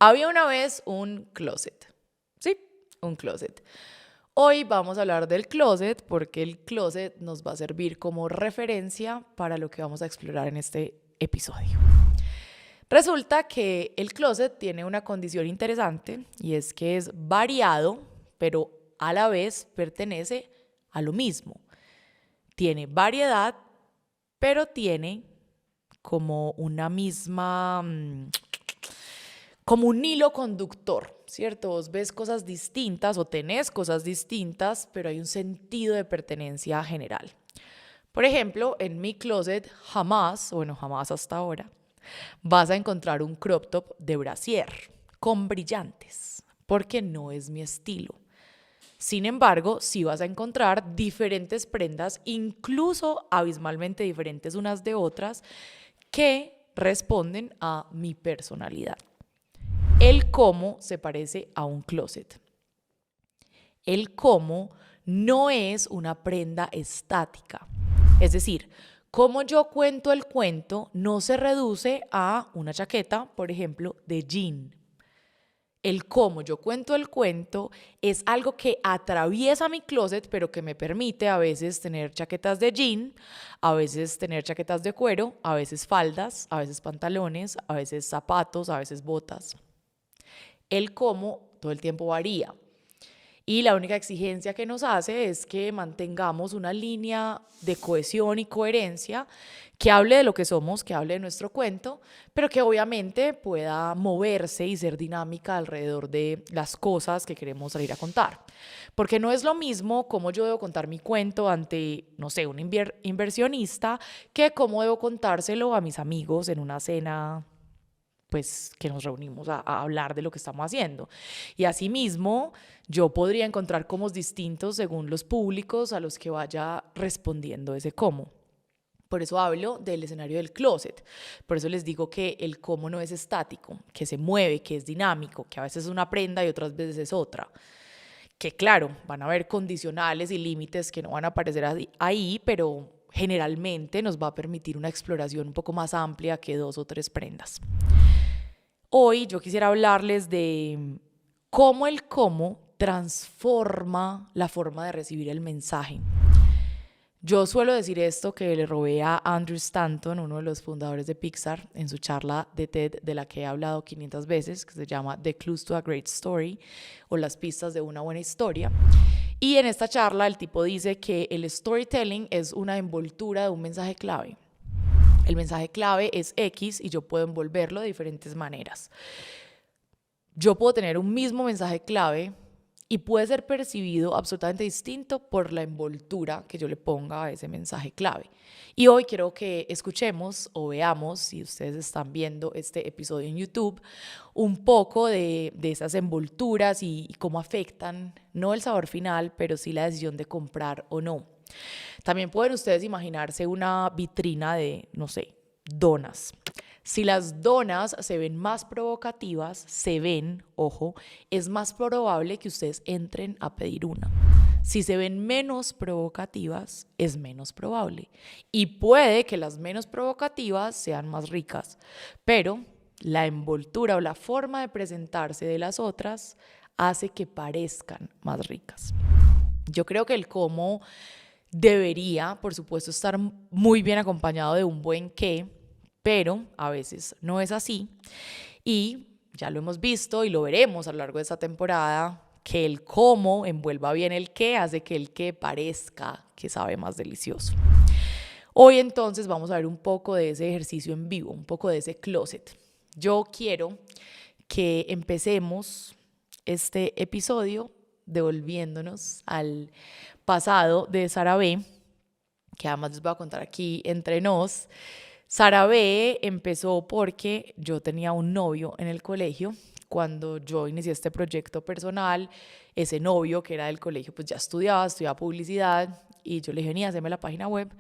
Había una vez un closet. Sí, un closet. Hoy vamos a hablar del closet porque el closet nos va a servir como referencia para lo que vamos a explorar en este episodio. Resulta que el closet tiene una condición interesante y es que es variado, pero a la vez pertenece a lo mismo. Tiene variedad, pero tiene como una misma, como un hilo conductor, ¿cierto? Vos ves cosas distintas o tenés cosas distintas, pero hay un sentido de pertenencia general. Por ejemplo, en mi closet jamás hasta ahora, vas a encontrar un crop top de brasier con brillantes, porque no es mi estilo. Sin embargo, sí vas a encontrar diferentes prendas, incluso abismalmente diferentes unas de otras, que responden a mi personalidad. El cómo se parece a un closet. El cómo no es una prenda estática. Es decir, como yo cuento el cuento no se reduce a una chaqueta, por ejemplo, de jean. El cómo yo cuento el cuento es algo que atraviesa mi closet, pero que me permite a veces tener chaquetas de jean, a veces tener chaquetas de cuero, a veces faldas, a veces pantalones, a veces zapatos, a veces botas. El cómo todo el tiempo varía. Y la única exigencia que nos hace es que mantengamos una línea de cohesión y coherencia que hable de lo que somos, que hable de nuestro cuento, pero que obviamente pueda moverse y ser dinámica alrededor de las cosas que queremos salir a contar. Porque no es lo mismo cómo yo debo contar mi cuento ante, no sé, un inversionista que cómo debo contárselo a mis amigos en una cena, pues que nos reunimos a hablar de lo que estamos haciendo. Y asimismo, yo podría encontrar comos distintos según los públicos a los que vaya respondiendo ese cómo. Por eso hablo del escenario del closet. Por eso les digo que el cómo no es estático, que se mueve, que es dinámico, que a veces es una prenda y otras veces es otra. Que claro, van a haber condicionales y límites que no van a aparecer ahí, pero generalmente nos va a permitir una exploración un poco más amplia que 2 o 3 prendas. Hoy yo quisiera hablarles de cómo el cómo transforma la forma de recibir el mensaje. Yo suelo decir esto que le robé a Andrew Stanton, uno de los fundadores de Pixar, en su charla de TED, de la que he hablado 500 veces, que se llama The Clues to a Great Story, o las pistas de una buena historia. Y en esta charla el tipo dice que el storytelling es una envoltura de un mensaje clave. El mensaje clave es X y yo puedo envolverlo de diferentes maneras. Yo puedo tener un mismo mensaje clave y puede ser percibido absolutamente distinto por la envoltura que yo le ponga a ese mensaje clave. Y hoy quiero que escuchemos o veamos, si ustedes están viendo este episodio en YouTube, un poco de esas envolturas y cómo afectan, no el sabor final, pero sí la decisión de comprar o no. También pueden ustedes imaginarse una vitrina de, no sé, donas. Si las donas se ven más provocativas, es más probable que ustedes entren a pedir una. Si se ven menos provocativas, es menos probable. Y puede que las menos provocativas sean más ricas, pero la envoltura o la forma de presentarse de las otras hace que parezcan más ricas. Yo creo que el cómo debería, por supuesto, estar muy bien acompañado de un buen qué, pero a veces no es así. Y ya lo hemos visto y lo veremos a lo largo de esta temporada, que el cómo envuelva bien el qué hace que el qué parezca que sabe más delicioso. Hoy entonces vamos a ver un poco de ese ejercicio en vivo, un poco de ese closet. Yo quiero que empecemos este episodio devolviéndonos al pasado de Sara B, que además les voy a contar aquí entre nos. Sara B empezó porque yo tenía un novio en el colegio. Cuando yo inicié este proyecto personal, ese novio que era del colegio pues ya estudiaba publicidad y yo le dije, hazme la página web.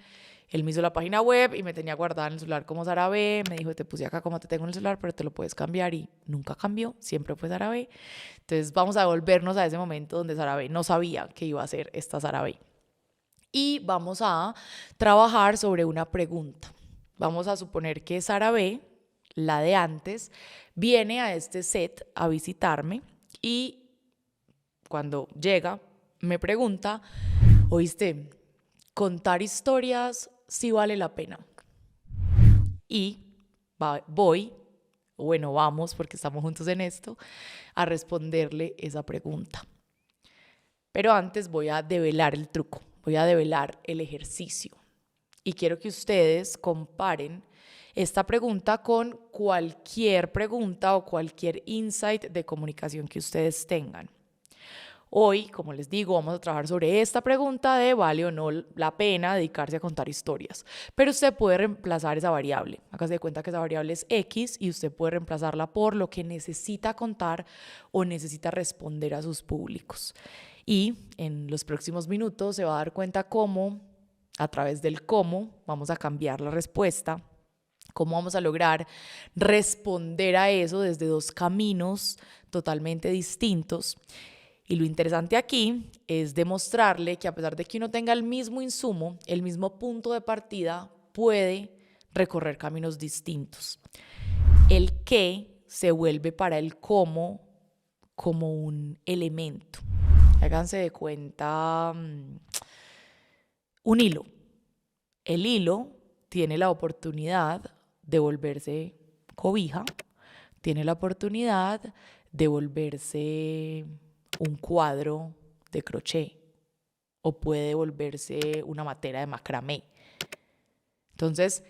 Él me hizo la página web y me tenía guardada en el celular como Sara B. Me dijo, te puse acá como te tengo en el celular, pero te lo puedes cambiar, y nunca cambió, siempre fue Sara B. Entonces vamos a volvernos a ese momento donde Sara B no sabía que iba a ser esta Sara B. Y vamos a trabajar sobre una pregunta. Vamos a suponer que Sara B la de antes, viene a este set a visitarme y cuando llega me pregunta, oíste, contar historias sí vale la pena. Y vamos, porque estamos juntos en esto, a responderle esa pregunta. Pero antes voy a develar el truco, voy a develar el ejercicio. Y quiero que ustedes comparen esta pregunta con cualquier pregunta o cualquier insight de comunicación que ustedes tengan. Hoy, como les digo, vamos a trabajar sobre esta pregunta de ¿vale o no la pena dedicarse a contar historias? Pero usted puede reemplazar esa variable. Hágase de cuenta que esa variable es X y usted puede reemplazarla por lo que necesita contar o necesita responder a sus públicos. Y en los próximos minutos se va a dar cuenta cómo, a través del cómo, vamos a cambiar la respuesta, cómo vamos a lograr responder a eso desde dos caminos totalmente distintos. Y lo interesante aquí es demostrarle que a pesar de que uno tenga el mismo insumo, el mismo punto de partida, puede recorrer caminos distintos. El qué se vuelve para el cómo como un elemento. Háganse de cuenta un hilo. El hilo tiene la oportunidad de volverse cobija, tiene la oportunidad de volverse un cuadro de crochet o puede volverse una matera de macramé. Entonces,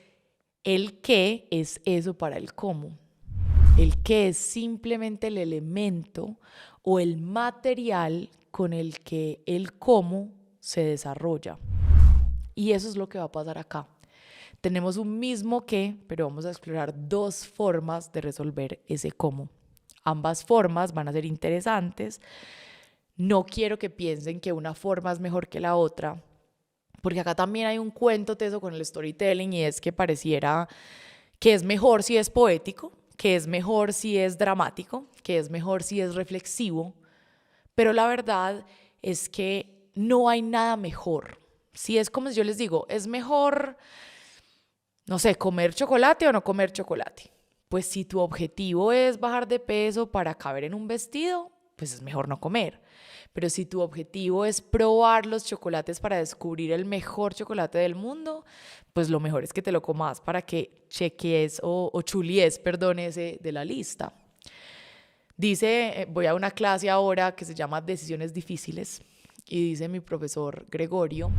el qué es eso para el cómo. El qué es simplemente el elemento o el material con el que el cómo se desarrolla. Y eso es lo que va a pasar acá. Tenemos un mismo qué, pero vamos a explorar dos formas de resolver ese cómo. Ambas formas van a ser interesantes. No quiero que piensen que una forma es mejor que la otra, porque acá también hay un cuento teso con el storytelling y es que pareciera que es mejor si es poético, que es mejor si es dramático, que es mejor si es reflexivo, pero la verdad es que no hay nada mejor. Si es como yo les digo, es mejor, no sé, comer chocolate o no comer chocolate. Pues si tu objetivo es bajar de peso para caber en un vestido, pues es mejor no comer. Pero si tu objetivo es probar los chocolates para descubrir el mejor chocolate del mundo, pues lo mejor es que te lo comas para que cheques o chulies, perdón, ese de la lista. Dice, voy a una clase ahora que se llama Decisiones Difíciles y dice mi profesor Gregorio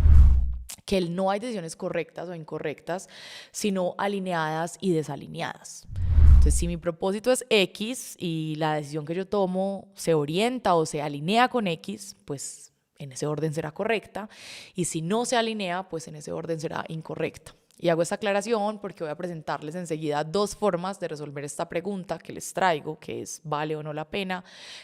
que no hay decisiones correctas o incorrectas, sino alineadas y desalineadas. Entonces, si mi propósito es X y la decisión que yo tomo se orienta o se alinea con X, pues en ese orden será correcta. Y si no se alinea, pues en ese orden será incorrecta. Y hago esta aclaración porque voy a presentarles enseguida dos formas de resolver esta pregunta que les traigo, que es ¿vale o no la pena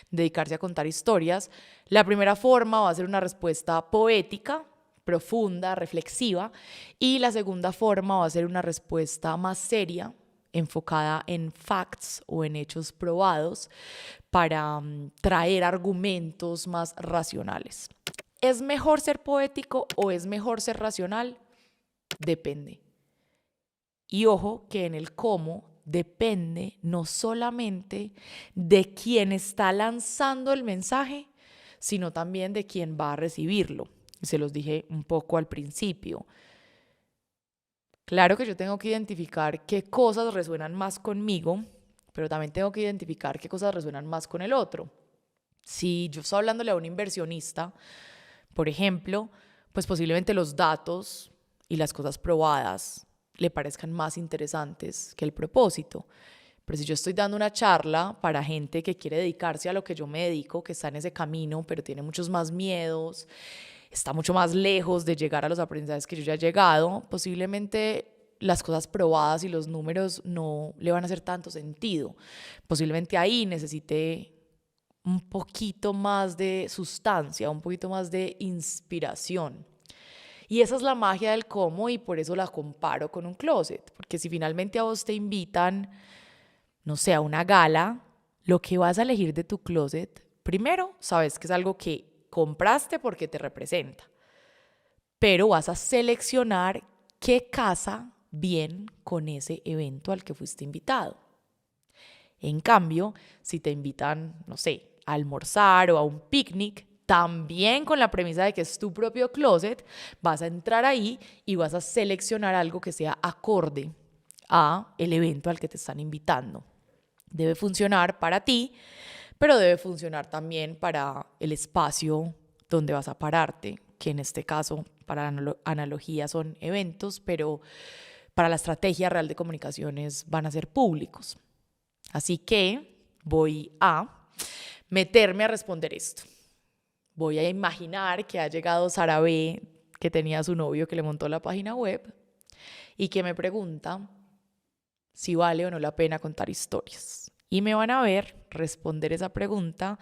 dedicarse a contar historias? La primera forma va a ser una respuesta poética, profunda, reflexiva, y la segunda forma va a ser una respuesta más seria, enfocada en facts o en hechos probados para traer argumentos más racionales. ¿Es mejor ser poético o es mejor ser racional? Depende. Y ojo que en el cómo depende no solamente de quién está lanzando el mensaje, sino también de quién va a recibirlo. Se los dije un poco al principio. Claro que yo tengo que identificar qué cosas resuenan más conmigo, pero también tengo que identificar qué cosas resuenan más con el otro. Si yo estoy hablándole a un inversionista, por ejemplo, pues posiblemente los datos y las cosas probadas le parezcan más interesantes que el propósito. Pero si yo estoy dando una charla para gente que quiere dedicarse a lo que yo me dedico, que está en ese camino, pero tiene muchos más miedos, está mucho más lejos de llegar a los aprendizajes que yo ya he llegado, posiblemente las cosas probadas y los números no le van a hacer tanto sentido. Posiblemente ahí necesite un poquito más de sustancia, un poquito más de inspiración. Y esa es la magia del cómo y por eso la comparo con un closet. Porque si finalmente a vos te invitan, no sé, a una gala, lo que vas a elegir de tu closet, primero, sabes que es algo que compraste porque te representa, pero vas a seleccionar qué casa bien con ese evento al que fuiste invitado. En cambio, si te invitan, no sé, a almorzar o a un picnic, también con la premisa de que es tu propio closet, vas a entrar ahí y vas a seleccionar algo que sea acorde a el evento al que te están invitando. Debe funcionar para ti, pero debe funcionar también para el espacio donde vas a pararte, que en este caso, para analogía, son eventos, pero para la estrategia real de comunicaciones van a ser públicos. Así que voy a meterme a responder esto. Voy a imaginar que ha llegado Sara B, que tenía a su novio que le montó la página web y que me pregunta si vale o no la pena contar historias. Y me van a ver responder esa pregunta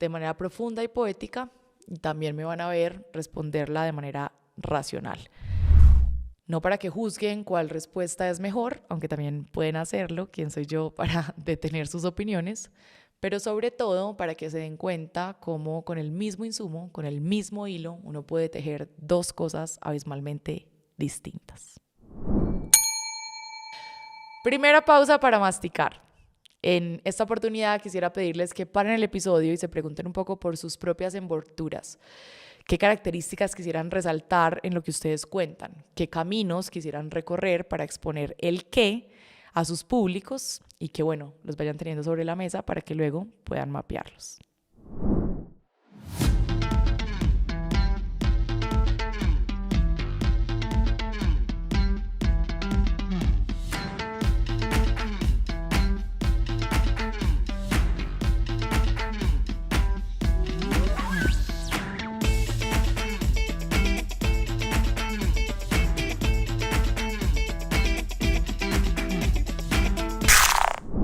de manera profunda y poética, y también me van a ver responderla de manera racional. No para que juzguen cuál respuesta es mejor, aunque también pueden hacerlo, quién soy yo para detener sus opiniones, pero sobre todo para que se den cuenta cómo con el mismo insumo, con el mismo hilo, uno puede tejer dos cosas abismalmente distintas. Primera pausa para masticar. En esta oportunidad quisiera pedirles que paren el episodio y se pregunten un poco por sus propias envolturas. ¿Qué características quisieran resaltar en lo que ustedes cuentan? ¿Qué caminos quisieran recorrer para exponer el qué a sus públicos? Y que, bueno, los vayan teniendo sobre la mesa para que luego puedan mapearlos.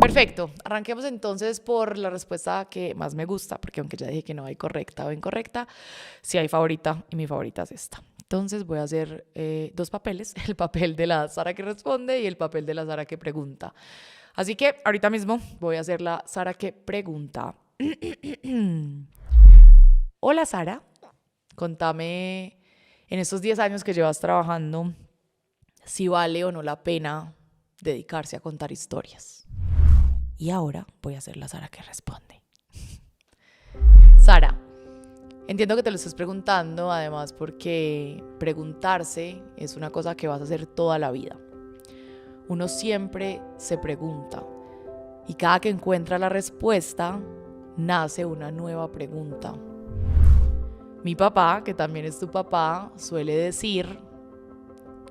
Perfecto, arranquemos entonces por la respuesta que más me gusta, porque aunque ya dije que no hay correcta o incorrecta, sí hay favorita y mi favorita es esta. Entonces voy a hacer dos papeles, el papel de la Sara que responde y el papel de la Sara que pregunta. Así que ahorita mismo voy a hacer la Sara que pregunta. Hola Sara, contame en estos 10 años que llevas trabajando si vale o no la pena dedicarse a contar historias. Y ahora voy a hacer la Sara que responde. Sara, entiendo que te lo estés preguntando, además porque preguntarse es una cosa que vas a hacer toda la vida. Uno siempre se pregunta y cada que encuentra la respuesta, nace una nueva pregunta. Mi papá, que también es tu papá, suele decir,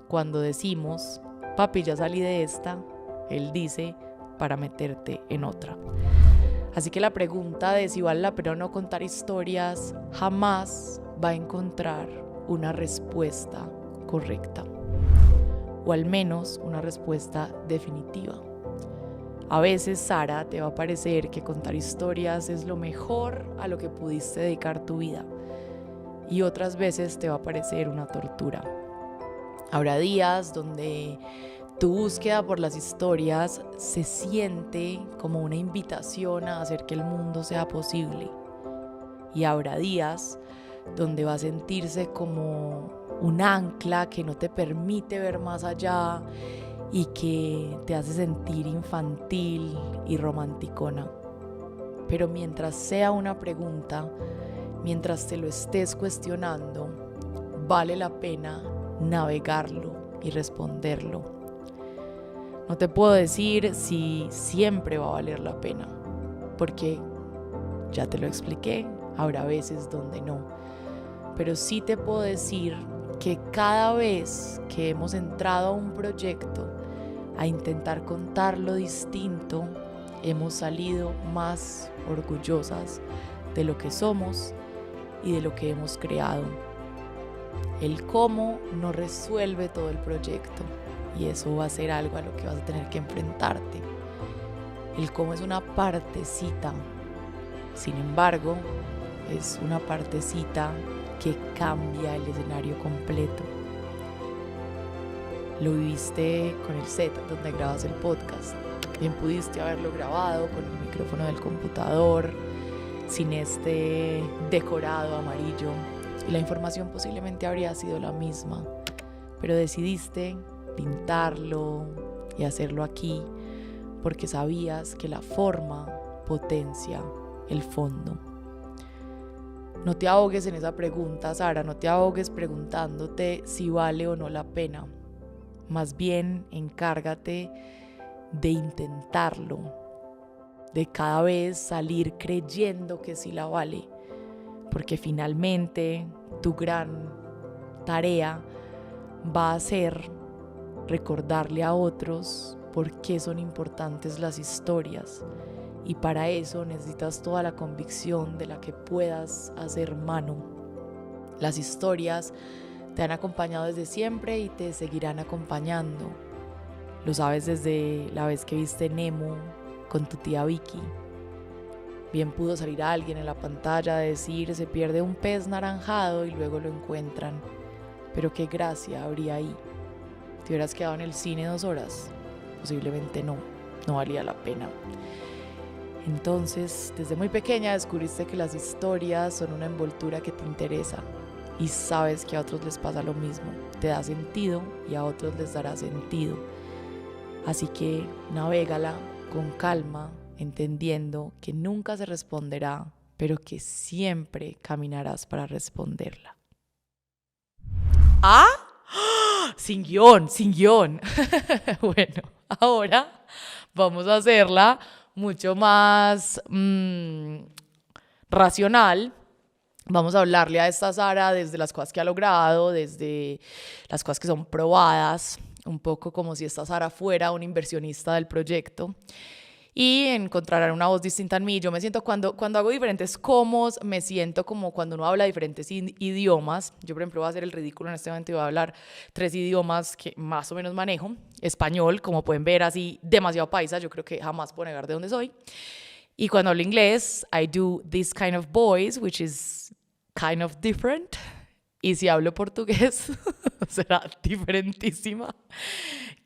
cuando decimos, papi, ya salí de esta, él dice, para meterte en otra. Así que la pregunta de si vale la pena o no contar historias jamás va a encontrar una respuesta correcta, o al menos una respuesta definitiva. A veces, Sara, te va a parecer que contar historias es lo mejor a lo que pudiste dedicar tu vida, y otras veces te va a parecer una tortura. Habrá días donde tu búsqueda por las historias se siente como una invitación a hacer que el mundo sea posible. Y habrá días donde va a sentirse como un ancla que no te permite ver más allá y que te hace sentir infantil y romanticona. Pero mientras sea una pregunta, mientras te lo estés cuestionando, vale la pena navegarlo y responderlo. No te puedo decir si siempre va a valer la pena, porque ya te lo expliqué, habrá veces donde no. Pero sí te puedo decir que cada vez que hemos entrado a un proyecto a intentar contarlo distinto, hemos salido más orgullosas de lo que somos y de lo que hemos creado. El cómo no resuelve todo el proyecto. Y eso va a ser algo a lo que vas a tener que enfrentarte. El cómo es una partecita. Sin embargo, es una partecita que cambia el escenario completo. Lo viviste con el set donde grabas el podcast. Bien pudiste haberlo grabado con el micrófono del computador, sin este decorado amarillo. Y la información posiblemente habría sido la misma. Pero decidiste pintarlo y hacerlo aquí porque sabías que la forma potencia el fondo. No te ahogues en esa pregunta, Sara, no te ahogues preguntándote si vale o no la pena. Más bien, encárgate de intentarlo, de cada vez salir creyendo que sí la vale, porque finalmente tu gran tarea va a ser recordarle a otros por qué son importantes las historias, y para eso necesitas toda la convicción de la que puedas hacer mano. Las historias te han acompañado desde siempre y te seguirán acompañando. Lo sabes desde la vez que viste Nemo con tu tía Vicky. Bien pudo salir alguien en la pantalla a decir: se pierde un pez naranjado y luego lo encuentran. Pero qué gracia habría ahí. ¿Te hubieras quedado en el cine 2 horas? Posiblemente no valía la pena. Entonces, desde muy pequeña descubriste que las historias son una envoltura que te interesa y sabes que a otros les pasa lo mismo. Te da sentido y a otros les dará sentido. Así que navégala con calma, entendiendo que nunca se responderá, pero que siempre caminarás para responderla. ¿Ah? Sin guión. Bueno, ahora vamos a hacerla mucho más racional. Vamos a hablarle a esta Sara desde las cosas que ha logrado, desde las cosas que son probadas, un poco como si esta Sara fuera una inversionista del proyecto, y encontrarán una voz distinta en mí. Yo me siento cuando hago diferentes comos, me siento como cuando uno habla diferentes idiomas. Yo, por ejemplo, voy a hacer el ridículo en este momento y voy a hablar 3 idiomas que más o menos manejo. Español, como pueden ver, así demasiado paisa, yo creo que jamás puedo negar de dónde soy. Y cuando hablo inglés, I do this kind of voice, which is kind of different. Y si hablo portugués, será diferentísima,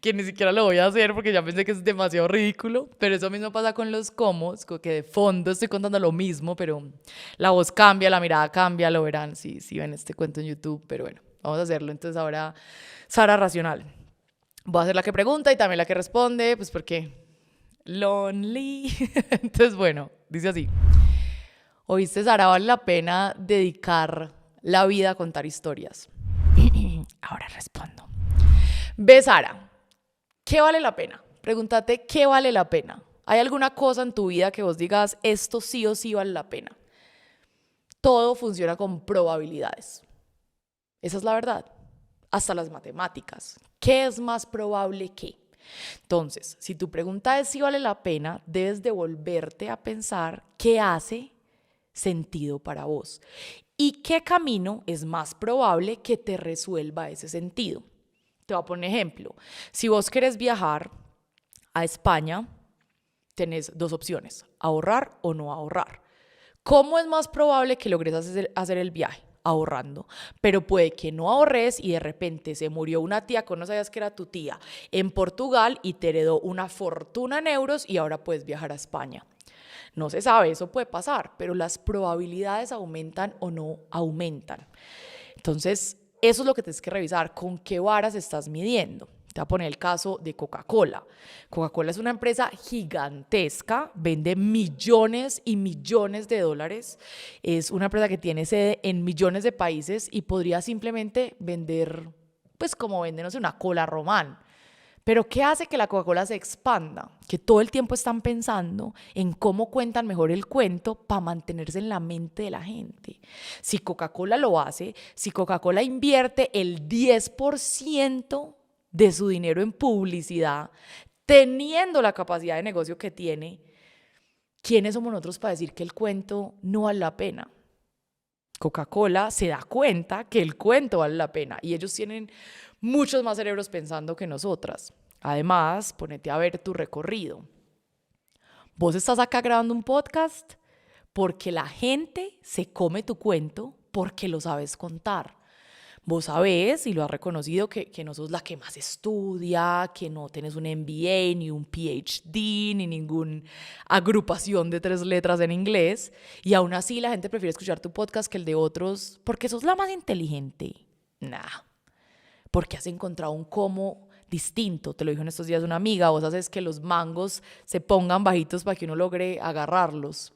que ni siquiera lo voy a hacer porque ya pensé que es demasiado ridículo. Pero eso mismo pasa con los comos, que de fondo estoy contando lo mismo, pero la voz cambia, la mirada cambia, lo verán si ven este cuento en YouTube. Pero bueno, vamos a hacerlo. Entonces ahora, Sara racional. Voy a ser la que pregunta y también la que responde, pues porque lonely. Entonces, bueno, dice así: ¿oíste, Sara, vale la pena dedicar la vida a contar historias? Ahora respondo. Ve, Sara, ¿qué vale la pena? Pregúntate, ¿qué vale la pena? ¿Hay alguna cosa en tu vida que vos digas, esto sí o sí vale la pena? Todo funciona con probabilidades. Esa es la verdad. Hasta las matemáticas. ¿Qué es más probable que? Entonces, si tu pregunta es si vale la pena, debes devolverte a pensar qué hace sentido para vos y qué camino es más probable que te resuelva ese sentido. Te voy a poner un ejemplo. Si vos querés viajar a España, tenés 2 opciones: ahorrar o no ahorrar. ¿Cómo es más probable que logres hacer el viaje? Ahorrando. Pero puede que no ahorres y de repente se murió una tía que no sabías que era tu tía en Portugal y te heredó una fortuna en euros y ahora puedes viajar a España. No se sabe, eso puede pasar, pero las probabilidades aumentan o no aumentan. Entonces, eso es lo que tienes que revisar, con qué varas estás midiendo. Te voy a poner el caso de Coca-Cola. Coca-Cola es una empresa gigantesca, vende millones y millones de dólares. Es una empresa que tiene sede en millones de países y podría simplemente vender, pues como vende, no sé, una cola román. Pero ¿qué hace que la Coca-Cola se expanda? Que todo el tiempo están pensando en cómo cuentan mejor el cuento para mantenerse en la mente de la gente. Si Coca-Cola lo hace, si Coca-Cola invierte el 10% de su dinero en publicidad, teniendo la capacidad de negocio que tiene, ¿quiénes somos nosotros para decir que el cuento no vale la pena? Coca-Cola se da cuenta que el cuento vale la pena y ellos tienen muchos más cerebros pensando que nosotras. Además, ponete a ver tu recorrido. Vos estás acá grabando un podcast porque la gente se come tu cuento porque lo sabes contar. Vos sabés, y lo has reconocido, que no sos la que más estudia, que no tenés un MBA, ni un PhD, ni ninguna agrupación de 3 letras en inglés. Y aún así la gente prefiere escuchar tu podcast que el de otros porque sos la más inteligente. Nah, porque has encontrado un cómo distinto. Te lo dijo en estos días una amiga, vos haces que los mangos se pongan bajitos para que uno logre agarrarlos.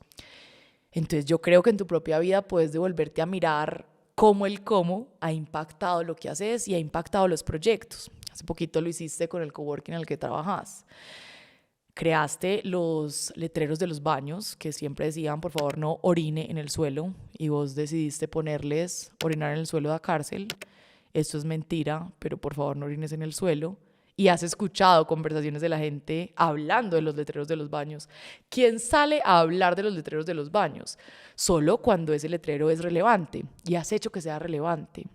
Entonces yo creo que en tu propia vida puedes devolverte a mirar cómo el cómo ha impactado lo que haces y ha impactado los proyectos. Hace poquito lo hiciste con el coworking en el que trabajas. Creaste los letreros de los baños que siempre decían, por favor, no orine en el suelo, y vos decidiste ponerles orinar en el suelo de la cárcel. Esto es mentira, pero por favor no orines en el suelo. Y has escuchado conversaciones de la gente hablando de los letreros de los baños. ¿Quién sale a hablar de los letreros de los baños? Solo cuando ese letrero es relevante, y has hecho que sea relevante.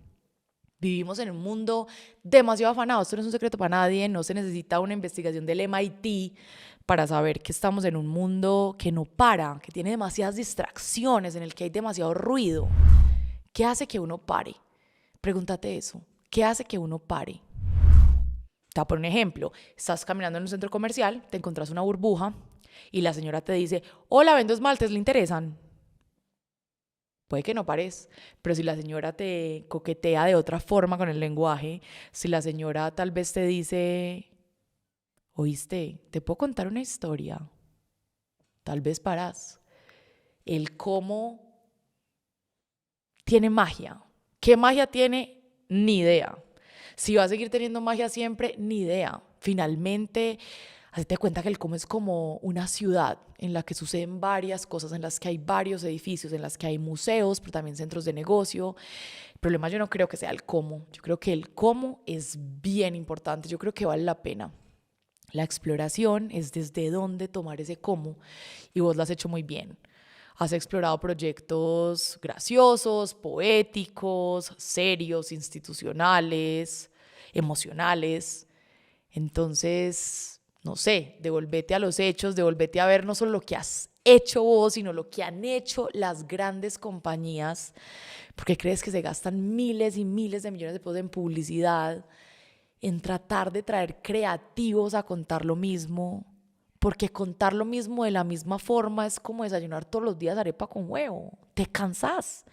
Vivimos en un mundo demasiado afanado. Esto no es un secreto para nadie. No se necesita una investigación del MIT para saber que estamos en un mundo que no para, que tiene demasiadas distracciones, en el que hay demasiado ruido. ¿Qué hace que uno pare? Pregúntate eso. ¿Qué hace que uno pare? Te voy a poner un ejemplo. Estás caminando en un centro comercial, te encuentras una burbuja y la señora te dice, hola, vendo esmaltes, ¿le interesan? Puede que no pares, pero si la señora te coquetea de otra forma con el lenguaje, si la señora tal vez te dice, oíste, ¿te puedo contar una historia? Tal vez paras. El cómo tiene magia. ¿Qué magia tiene? Ni idea. Si va a seguir teniendo magia siempre, ni idea. Finalmente, hazte cuenta que el cómo es como una ciudad en la que suceden varias cosas, en las que hay varios edificios, en las que hay museos, pero también centros de negocio. El problema yo no creo que sea el cómo. Yo creo que el cómo es bien importante. Yo creo que vale la pena. La exploración es desde dónde tomar ese cómo, y vos lo has hecho muy bien. Has explorado proyectos graciosos, poéticos, serios, institucionales, emocionales. Entonces, no sé, devolvete a los hechos, devolvete a ver no solo lo que has hecho vos, sino lo que han hecho las grandes compañías. ¿Por qué crees que se gastan miles y miles de millones de pesos en publicidad, en tratar de traer creativos a contar lo mismo? Porque contar lo mismo de la misma forma es como desayunar todos los días arepa con huevo. Te cansas.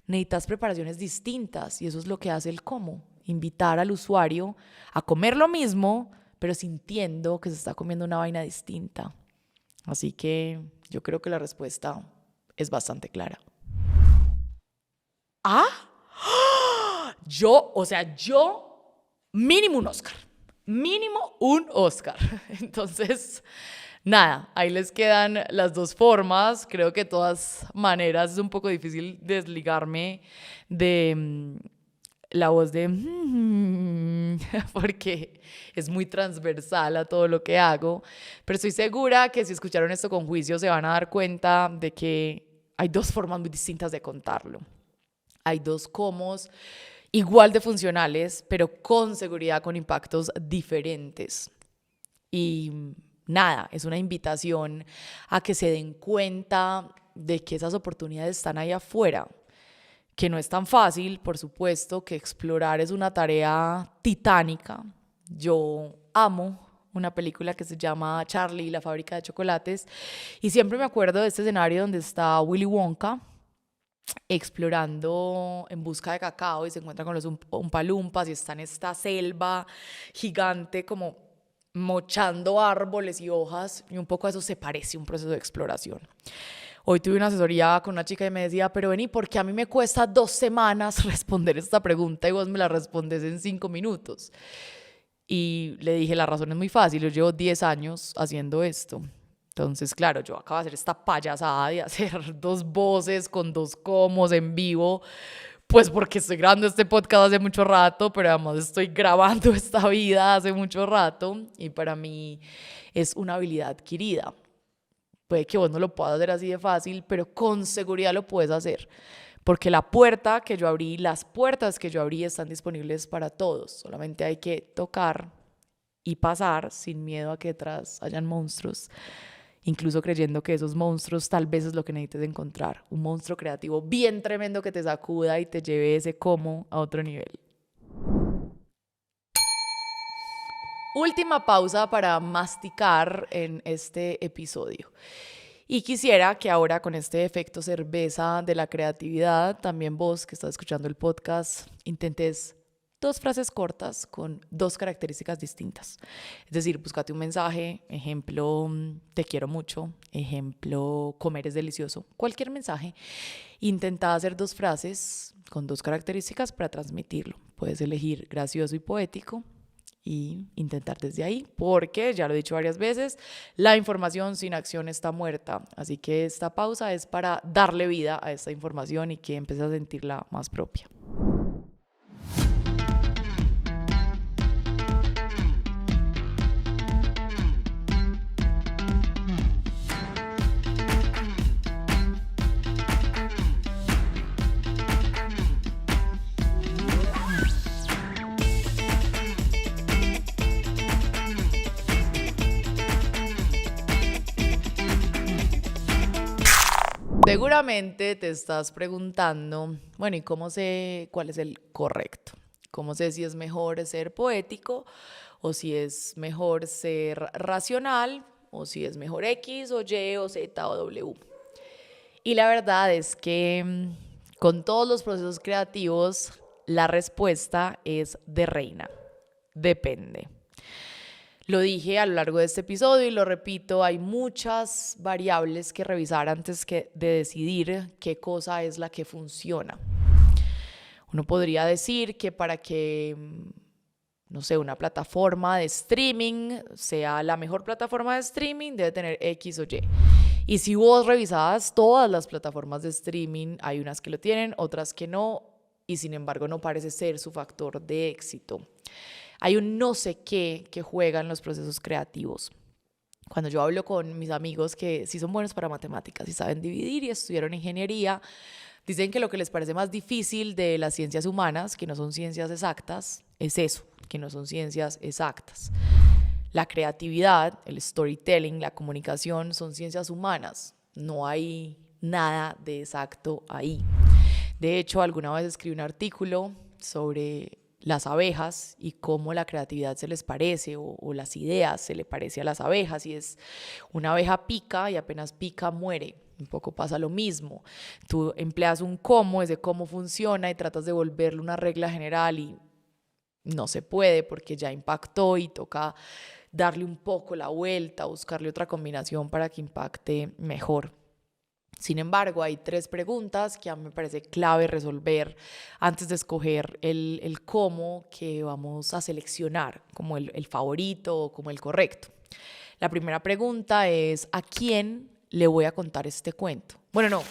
Necesitas preparaciones distintas, y eso es lo que hace el cómo. Invitar al usuario a comer lo mismo, pero sintiendo que se está comiendo una vaina distinta. Así que yo creo que la respuesta es bastante clara. Yo mínimo un Oscar. Mínimo un Oscar. Entonces, nada, ahí les quedan las dos formas. Creo que de todas maneras es un poco difícil desligarme de la voz de porque es muy transversal a todo lo que hago. Pero estoy segura que si escucharon esto con juicio se van a dar cuenta de que hay dos formas muy distintas de contarlo. Hay dos cómos igual de funcionales, pero con seguridad con impactos diferentes. Y nada, es una invitación a que se den cuenta de que esas oportunidades están ahí afuera, que no es tan fácil, por supuesto, que explorar es una tarea titánica. Yo amo una película que se llama Charlie y la fábrica de chocolates, y siempre me acuerdo de este escenario donde está Willy Wonka explorando en busca de cacao y se encuentra con los Umpalumpas y está en esta selva gigante como mochando árboles y hojas, y un poco a eso se parece un proceso de exploración. Hoy tuve una asesoría con una chica y me decía, pero vení, ¿por qué a mí me cuesta 2 semanas responder esta pregunta y vos me la respondes en 5 minutos? Y le dije, la razón es muy fácil, yo llevo 10 años haciendo esto. Entonces, claro, yo acabo de hacer esta payasada de hacer 2 voces con 2 comos en vivo, pues porque estoy grabando este podcast hace mucho rato, pero además estoy grabando esta vida hace mucho rato, y para mí es una habilidad adquirida. Puede que vos no lo puedas hacer así de fácil, pero con seguridad lo puedes hacer. Porque la puerta que yo abrí, las puertas que yo abrí están disponibles para todos. Solamente hay que tocar y pasar sin miedo a que detrás hayan monstruos. Incluso creyendo que esos monstruos tal vez es lo que necesites encontrar. Un monstruo creativo bien tremendo que te sacuda y te lleve ese cómo a otro nivel. Última pausa para masticar en este episodio. Y quisiera que ahora, con este efecto cerveza de la creatividad, también vos que estás escuchando el podcast, intentes 2 frases cortas con 2 características distintas. Es decir, búscate un mensaje, ejemplo, te quiero mucho, ejemplo, comer es delicioso, cualquier mensaje. Intenta hacer 2 frases con 2 características para transmitirlo. Puedes elegir gracioso y poético y intentar desde ahí, porque, ya lo he dicho varias veces, la información sin acción está muerta. Así que esta pausa es para darle vida a esta información y que empieces a sentirla más propia. Seguramente te estás preguntando, bueno, ¿y cómo sé cuál es el correcto? ¿Cómo sé si es mejor ser poético o si es mejor ser racional o si es mejor X o Y o Z o W? Y la verdad es que con todos los procesos creativos, la respuesta es de reina. Depende. Lo dije a lo largo de este episodio y lo repito, hay muchas variables que revisar antes de decidir qué cosa es la que funciona. Uno podría decir que para que, no sé, una plataforma de streaming sea la mejor plataforma de streaming, debe tener X o Y. Y si vos revisas todas las plataformas de streaming, hay unas que lo tienen, otras que no, y sin embargo no parece ser su factor de éxito. Hay un no sé qué que juega en los procesos creativos. Cuando yo hablo con mis amigos que sí son buenos para matemáticas y saben dividir y estudiaron ingeniería, dicen que lo que les parece más difícil de las ciencias humanas, que no son ciencias exactas, es eso, que no son ciencias exactas. La creatividad, el storytelling, la comunicación son ciencias humanas. No hay nada de exacto ahí. De hecho, alguna vez escribí un artículo sobre las abejas y cómo la creatividad se les parece o las ideas se le parece a las abejas, y es una abeja pica y apenas pica muere. Un poco pasa lo mismo. Tú empleas un cómo, ese cómo funciona y tratas de volverlo una regla general y no se puede porque ya impactó y toca darle un poco la vuelta, buscarle otra combinación para que impacte mejor. Sin embargo, hay 3 preguntas que a mí me parece clave resolver antes de escoger el cómo que vamos a seleccionar como el favorito o como el correcto. La primera pregunta es, ¿a quién le voy a contar este cuento? Bueno, no,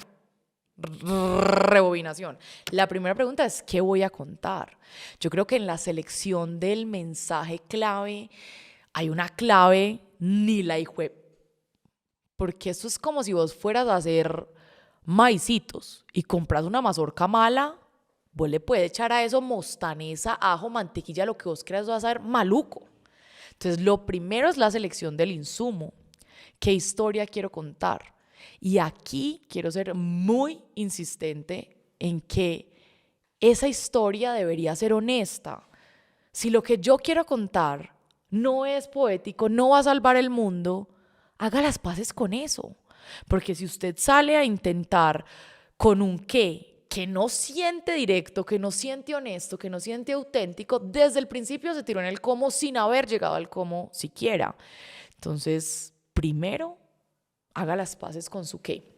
rebobinación. La primera pregunta es, ¿qué voy a contar? Yo creo que en la selección del mensaje clave hay una clave ni la hijueputa. Porque esto es como si vos fueras a hacer maicitos y compras una mazorca mala, vos le puedes echar a eso mostanesa, ajo, mantequilla, lo que vos creas, va a ser maluco. Entonces, lo primero es la selección del insumo. ¿Qué historia quiero contar? Y aquí quiero ser muy insistente en que esa historia debería ser honesta. Si lo que yo quiero contar no es poético, no va a salvar el mundo, haga las paces con eso. Porque si usted sale a intentar con un qué que no siente directo, que no siente honesto, que no siente auténtico, desde el principio se tiró en el cómo sin haber llegado al cómo siquiera. Entonces, primero, haga las paces con su qué.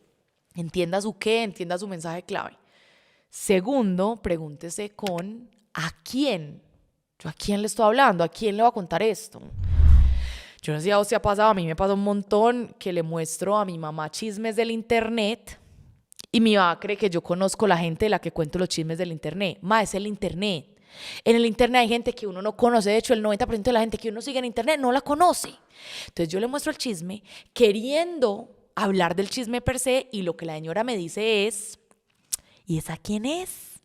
Entienda su qué, entienda su mensaje clave. Segundo, pregúntese con ¿a quién? ¿Yo a quién le estoy hablando? ¿A quién le voy a contar esto? Yo no sé si a vos te ha pasado, a mí me pasa un montón que le muestro a mi mamá chismes del internet y mi mamá cree que yo conozco la gente de la que cuento los chismes del internet. Ma, es el internet. En el internet hay gente que uno no conoce, de hecho el 90% de la gente que uno sigue en internet no la conoce. Entonces yo le muestro el chisme queriendo hablar del chisme per se y lo que la señora me dice es, ¿y esa quién es?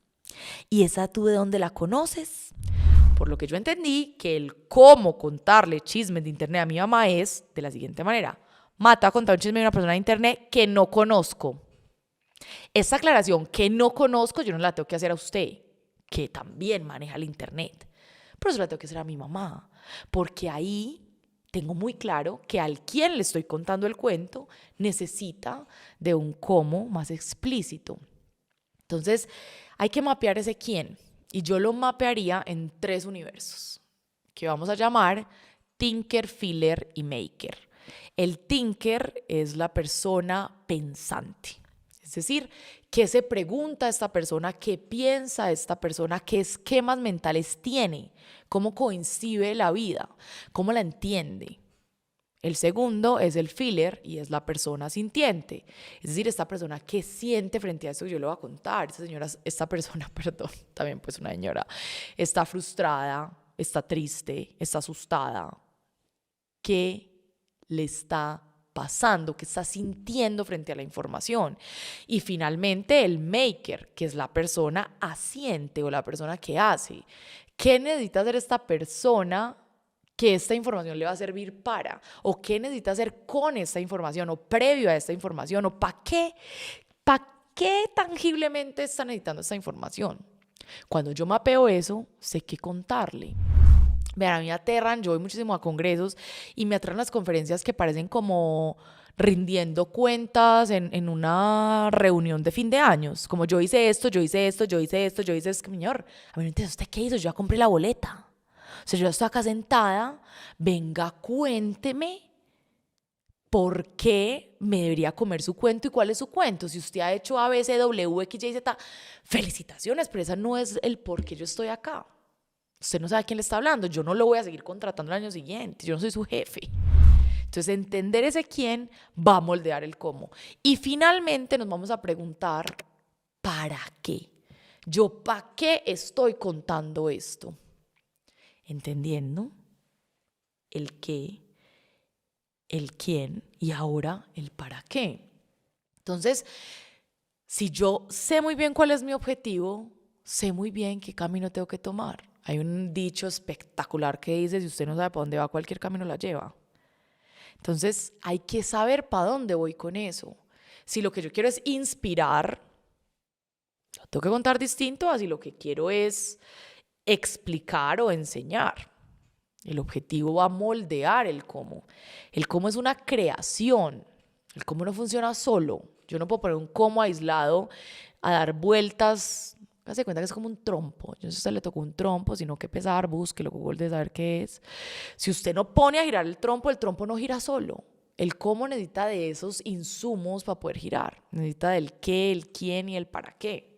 ¿Y esa tú de dónde la conoces? Por lo que yo entendí que el cómo contarle chismes de internet a mi mamá es de la siguiente manera. Mata a contar un chisme de una persona de internet que no conozco. Esta aclaración que no conozco yo no la tengo que hacer a usted, que también maneja el internet. Pero eso la tengo que hacer a mi mamá, porque ahí tengo muy claro que al quien le estoy contando el cuento necesita de un cómo más explícito. Entonces hay que mapear ese quién. y yo lo mapearía en 3 universos que vamos a llamar Thinker, Feeler y Maker. El Thinker es la persona pensante, es decir, ¿qué se pregunta esta persona? ¿Qué piensa esta persona? ¿Qué esquemas mentales tiene? ¿Cómo coincide la vida? ¿Cómo la entiende? El segundo es el feeler y es la persona sintiente, es decir, esta persona que siente frente a eso que yo le voy a contar. Esta persona, perdón, también pues una señora, está frustrada, está triste, está asustada. ¿Qué le está pasando? ¿Qué está sintiendo frente a la información? Y finalmente el maker, que es la persona haciente o la persona que hace. ¿Qué necesita hacer esta persona que esta información le va a servir para? ¿O qué necesita hacer con esta información? ¿O previo a esta información? ¿O para qué? ¿Para qué tangiblemente está necesitando esta información? Cuando yo mapeo eso, sé qué contarle. Vean, a mí me aterran, yo voy muchísimo a congresos y me aterran las conferencias que parecen como rindiendo cuentas en una reunión de fin de años. Como yo hice esto, yo hice esto, yo hice esto, yo hice esto. Señor, a mí no entiendo, ¿usted qué hizo? Yo ya compré la boleta. O sea, yo ya estoy acá sentada, venga, cuénteme por qué me debería comer su cuento y cuál es su cuento. Si usted ha hecho A, B, C, W, X, Y, Z, felicitaciones, pero esa no es el por qué yo estoy acá. Usted no sabe a quién le está hablando, yo no lo voy a seguir contratando el año siguiente, yo no soy su jefe. Entonces, entender ese quién va a moldear el cómo. Y finalmente nos vamos a preguntar, ¿para qué? ¿Yo para qué estoy contando esto? Entendiendo el qué, el quién y ahora el para qué. Entonces, si yo sé muy bien cuál es mi objetivo, sé muy bien qué camino tengo que tomar. Hay un dicho espectacular que dice, si usted no sabe para dónde va, cualquier camino la lleva. Entonces, hay que saber para dónde voy con eso. Si lo que yo quiero es inspirar, lo tengo que contar distinto a si lo que quiero es explicar o enseñar. El objetivo va a moldear el cómo. El cómo es una creación. El cómo no funciona solo. Yo no puedo poner un cómo aislado a dar vueltas. Hágase cuenta que es como un trompo. Yo no sé si a usted le tocó un trompo, sino que pesar, búsquelo, Google de saber qué es. Si usted no pone a girar el trompo no gira solo. El cómo necesita de esos insumos para poder girar. Necesita del qué, el quién y el para qué.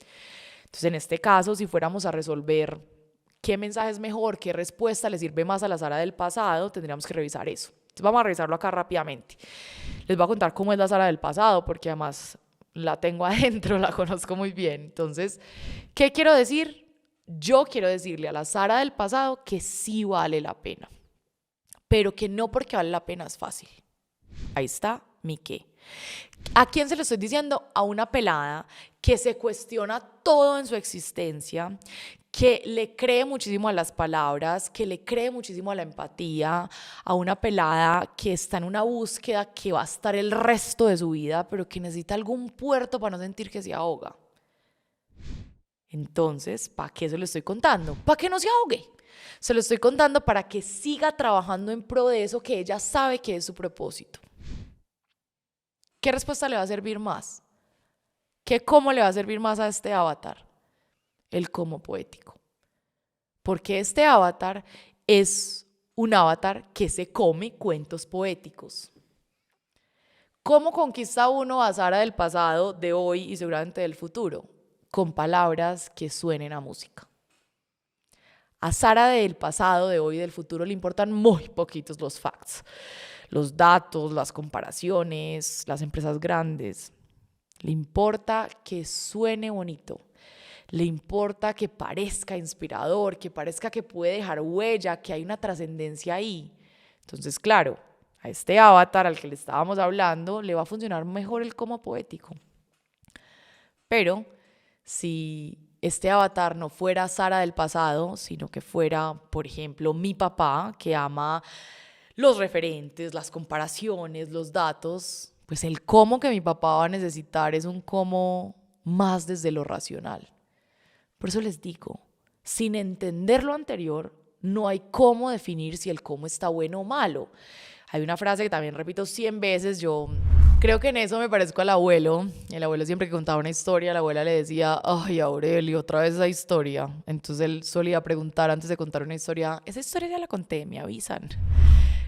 Entonces, en este caso, si fuéramos a resolver qué mensaje es mejor, qué respuesta le sirve más a la Sara del pasado, tendríamos que revisar eso. Entonces, vamos a revisarlo acá rápidamente. Les voy a contar cómo es la Sara del pasado, porque además la tengo adentro, la conozco muy bien. Entonces, ¿qué quiero decir? Yo quiero decirle a la Sara del pasado que sí vale la pena, pero que no porque vale la pena es fácil. Ahí está mi qué. ¿A quién se lo estoy diciendo? A una pelada que se cuestiona todo en su existencia, que le cree muchísimo a las palabras, que le cree muchísimo a la empatía, a una pelada que está en una búsqueda que va a estar el resto de su vida, pero que necesita algún puerto para no sentir que se ahoga. Entonces, ¿para qué se lo estoy contando? Para que no se ahogue. Se lo estoy contando para que siga trabajando en pro de eso que ella sabe que es su propósito. ¿Qué respuesta le va a servir más? ¿Qué cómo le va a servir más a este avatar? El cómo poético. Porque este avatar es un avatar que se come cuentos poéticos. ¿Cómo conquista uno a Sara del pasado, de hoy y seguramente del futuro? Con palabras que suenen a música. A Sara del pasado, de hoy y del futuro le importan muy poquitos los facts, los datos, las comparaciones, las empresas grandes. Le importa que suene bonito. Le importa que parezca inspirador, que parezca que puede dejar huella, que hay una trascendencia ahí. Entonces, claro, a este avatar al que le estábamos hablando le va a funcionar mejor el cómo poético. Pero si este avatar no fuera Sara del pasado, sino que fuera, por ejemplo, mi papá, que ama los referentes, las comparaciones, los datos, pues el cómo que mi papá va a necesitar es un cómo más desde lo racional. Por eso les digo, sin entender lo anterior, no hay cómo definir si el cómo está bueno o malo. Hay una frase que también repito 100 veces, yo Creo que en eso me parezco al abuelo. El abuelo siempre que contaba una historia, la abuela le decía, ay, Aurelio, otra vez esa historia. Entonces él solía preguntar antes de contar una historia, esa historia ya la conté, me avisan.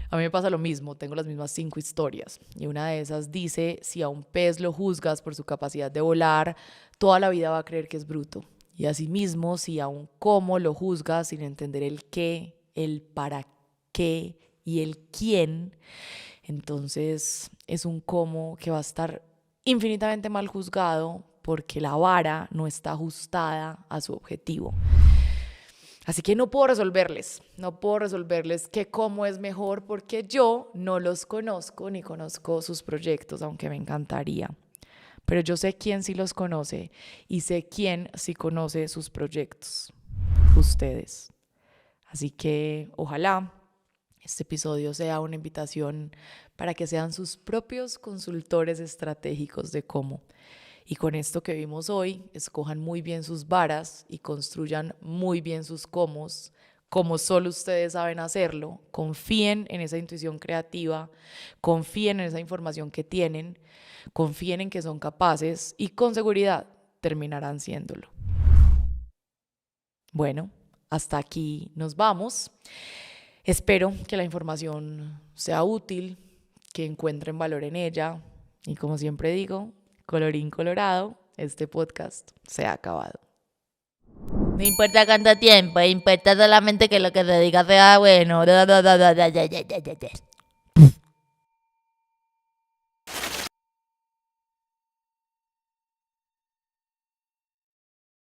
A mí me pasa lo mismo, tengo las mismas 5 historias. Y una de esas dice, si a un pez lo juzgas por su capacidad de volar, toda la vida va a creer que es bruto. Y asimismo, si a un cómo lo juzgas sin entender el qué, el para qué y el quién, entonces es un cómo que va a estar infinitamente mal juzgado porque la vara no está ajustada a su objetivo. Así que no puedo resolverles qué cómo es mejor porque yo no los conozco ni conozco sus proyectos, aunque me encantaría. Pero yo sé quién sí los conoce y sé quién sí conoce sus proyectos. Ustedes. Así que ojalá este episodio sea una invitación para que sean sus propios consultores estratégicos de cómo. Y con esto que vimos hoy, escojan muy bien sus varas y construyan muy bien sus cómos, como solo ustedes saben hacerlo. Confíen en esa intuición creativa, confíen en esa información que tienen, confíen en que son capaces y con seguridad terminarán siéndolo. Bueno, hasta aquí nos vamos. Espero que la información sea útil, que encuentren valor en ella y como siempre digo, colorín colorado, este podcast se ha acabado. No importa cuánto tiempo, importa solamente que lo que se diga sea bueno.